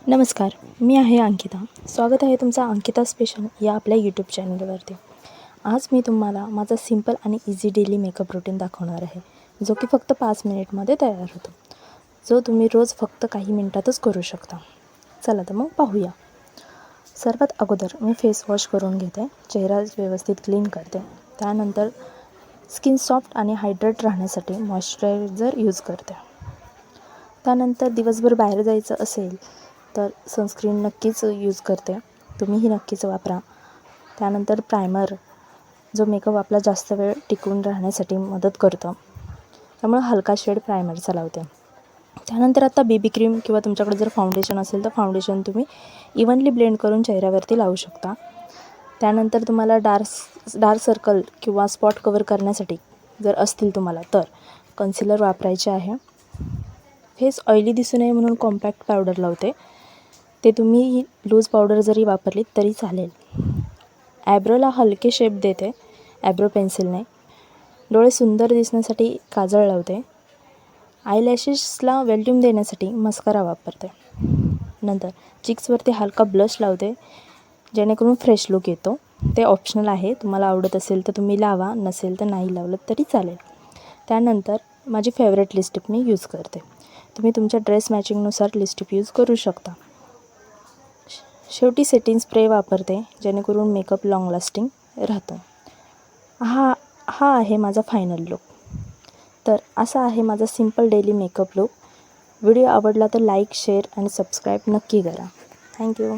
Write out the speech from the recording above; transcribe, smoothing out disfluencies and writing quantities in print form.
नमस्कार, मी आहे अंकिता. स्वागत आहे तुमचा अंकिता स्पेशल या आपल्या यूट्यूब चॅनलवरती. आज मी तुम्हाला माझा सिंपल आणि इझी डेली मेकअप रूटीन दाखवणार आहे, जो की फक्त 5 मिनिटमध्ये तयार होतो, जो तुम्ही रोज फक्त काही मिनिटातच करू शकता. चला तर मग पाहूया. सर्वात अगोदर मी फेस वॉश करून घेते, चेहरा व्यवस्थित क्लीन करते. त्यानंतर स्किन सॉफ्ट आणि हायड्रेट राहण्यासाठी मॉइश्चरायझर यूज करते. त्यानंतर दिवसभर बाहेर जायचं असेल तर सनस्क्रीन नक्कीच यूज करते, तुम्हीही नक्कीच वापरा. त्यानंतर प्रायमर, जो मेकअप आपला जास्त वेळ टिकून राहण्यासाठी मदत करतो, त्यामुळे हलका शेड प्रायमरचा लावते. त्यानंतर आता बेबी क्रीम किंवा तुमच्याकडे जर फाउंडेशन असेल तर फाउंडेशन तुम्ही इव्हनली ब्लेंड करून चेहऱ्यावरती लावू शकता. त्यानंतर तुम्हाला डार्क सर्कल किंवा स्पॉट कवर करण्यासाठी जर असतील तुम्हाला तर कन्सिलर वापरायचे आहे. फेस ऑइली दिसू नये म्हणून कॉम्पॅक्ट पावडर लावते, ते तुम्ही लूज पावडर जरी वापरली तरी चालेल. ॲब्रोला हलके शेप देते ॲब्रो पेन्सिलने. डोळे सुंदर दिसण्यासाठी काजळ लावते. आयलॅशेसला व्हॉल्यूम देण्यासाठी मस्कारा वापरते. नंतर चिक्सवरती हलका ब्लश लावते, जेणेकरून फ्रेश लुक येतो. ते ऑप्शनल आहे, तुम्हाला आवडत असेल तर तुम्ही लावा, नसेल तर नाही लावलं तरी चालेल. त्यानंतर माझी फेवरेट लिपस्टिक मी यूज करते. तुम्ही तुमच्या ड्रेस मॅचिंगनुसार लिपस्टिक यूज करू शकता. शेवटी सेटिंग स्प्रे वापरते, जेणेकरून मेकअप लॉंग लास्टिंग राहतो. हा आहे माझा फायनल लुक. तर असा आहे माझा simple daily makeup look. Video आवडला तर लाईक, शेअर आणि सबस्क्राईब नक्की करा. थँक्यू.